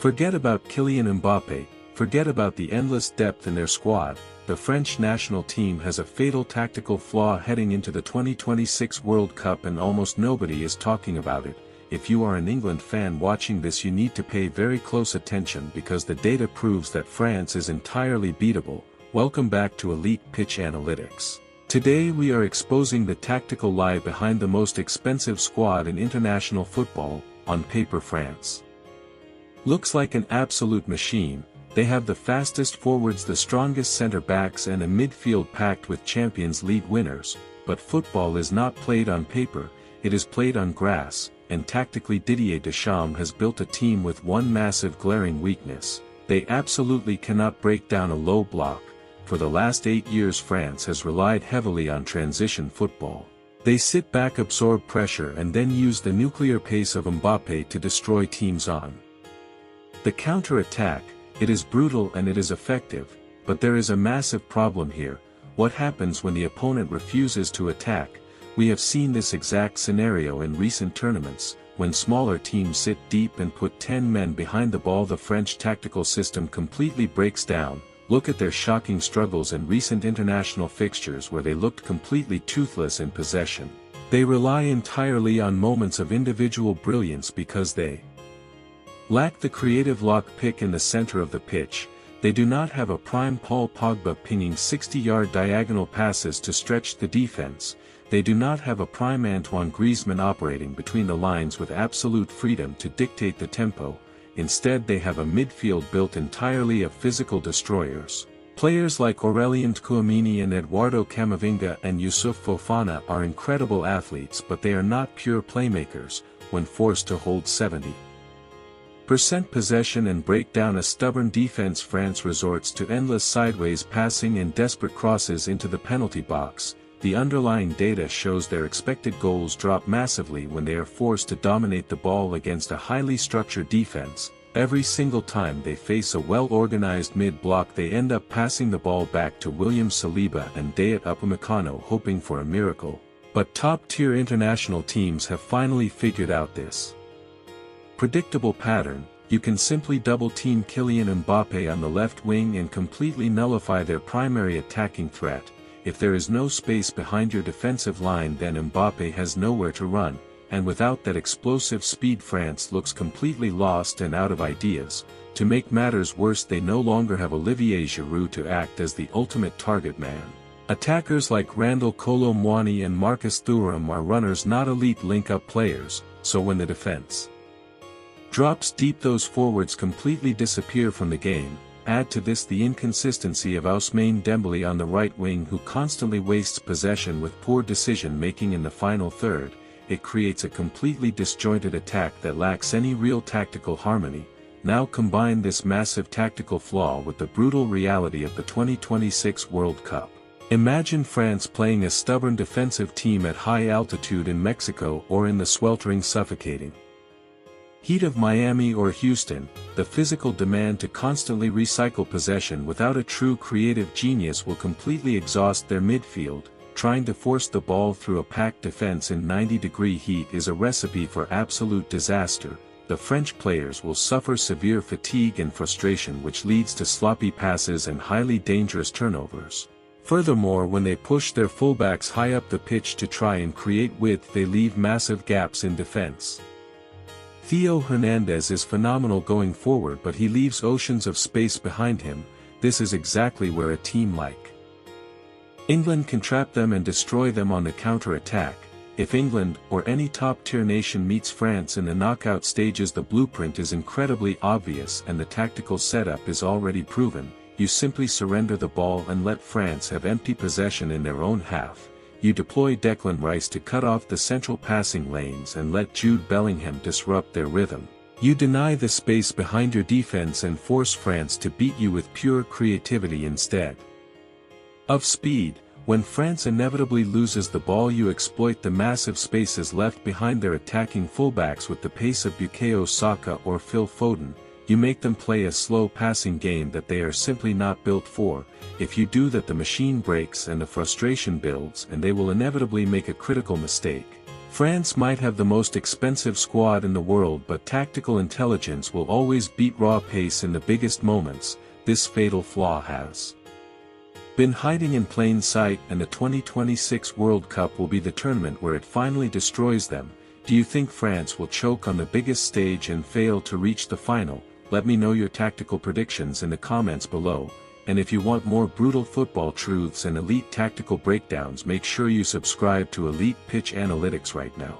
Forget about Kylian Mbappé, forget about the endless depth in their squad. The French national team has a fatal tactical flaw heading into the 2026 World Cup, and almost nobody is talking about it. If you are an England fan watching this, you need to pay very close attention because the data proves that France is entirely beatable. Welcome back to Elite Pitch Analytics. Today we are exposing the tactical lie behind the most expensive squad in international football. On paper, France looks like an absolute machine. They have the fastest forwards, the strongest centre-backs, and a midfield packed with Champions League winners, but football is not played on paper, it is played on grass, and tactically Didier Deschamps has built a team with one massive glaring weakness: they absolutely cannot break down a low block. For the last 8 years France has relied heavily on transition football. They sit back, absorb pressure, and then use the nuclear pace of Mbappe to destroy teams on the counter-attack. It is brutal and it is effective, but there is a massive problem here. What happens when the opponent refuses to attack? We have seen this exact scenario in recent tournaments. When smaller teams sit deep and put 10 men behind the ball, the French tactical system completely breaks down. Look at their shocking struggles in recent international fixtures where they looked completely toothless in possession. They rely entirely on moments of individual brilliance because they lack the creative lock pick in the center of the pitch. They do not have a prime Paul Pogba pinging 60-yard diagonal passes to stretch the defense. They do not have a prime Antoine Griezmann operating between the lines with absolute freedom to dictate the tempo. Instead, they have a midfield built entirely of physical destroyers. Players like Aurélien Tchouameni and Eduardo Camavinga and Youssouf Fofana are incredible athletes, but they are not pure playmakers. When forced to hold 70% possession and break down a stubborn defense, France resorts to endless sideways passing and desperate crosses into the penalty box. The underlying data shows their expected goals drop massively when they are forced to dominate the ball against a highly structured defense. Every single time they face a well-organized mid-block, they end up passing the ball back to William Saliba and Dayot Upamecano, hoping for a miracle. But top-tier international teams have finally figured out this predictable pattern. You can simply double-team Kylian Mbappé on the left wing and completely nullify their primary attacking threat. If there is no space behind your defensive line, then Mbappé has nowhere to run, and without that explosive speed, France looks completely lost and out of ideas. To make matters worse, they no longer have Olivier Giroud to act as the ultimate target man. Attackers like Randal Kolo Muani and Marcus Thuram are runners, not elite link-up players, so when the defense drops deep, those forwards completely disappear from the game. Add to this the inconsistency of Ousmane Dembélé on the right wing, who constantly wastes possession with poor decision-making in the final third. It creates a completely disjointed attack that lacks any real tactical harmony. Now combine this massive tactical flaw with the brutal reality of the 2026 World Cup. Imagine France playing a stubborn defensive team at high altitude in Mexico or in the sweltering, suffocating heat of Miami or Houston. The physical demand to constantly recycle possession without a true creative genius will completely exhaust their midfield. Trying to force the ball through a packed defense in 90-degree heat is a recipe for absolute disaster. The French players will suffer severe fatigue and frustration, which leads to sloppy passes and highly dangerous turnovers. Furthermore, when they push their fullbacks high up the pitch to try and create width, they leave massive gaps in defense. Theo Hernandez is phenomenal going forward, but he leaves oceans of space behind him. This is exactly where a team like England can trap them and destroy them on the counter-attack. If England, or any top-tier nation, meets France in the knockout stages, the blueprint is incredibly obvious and the tactical setup is already proven. You simply surrender the ball and let France have empty possession in their own half. You deploy Declan Rice to cut off the central passing lanes and let Jude Bellingham disrupt their rhythm. You deny the space behind your defense and force France to beat you with pure creativity instead of speed. When France inevitably loses the ball, you exploit the massive spaces left behind their attacking fullbacks with the pace of Bukayo Saka or Phil Foden. You make them play a slow passing game that they are simply not built for. If you do that, the machine breaks and the frustration builds, and they will inevitably make a critical mistake. France might have the most expensive squad in the world, but tactical intelligence will always beat raw pace in the biggest moments. This fatal flaw has been hiding in plain sight, and the 2026 World Cup will be the tournament where it finally destroys them. Do you think France will choke on the biggest stage and fail to reach the final? Let me know your tactical predictions in the comments below, and if you want more brutal football truths and elite tactical breakdowns, make sure you subscribe to Elite Pitch Analytics right now.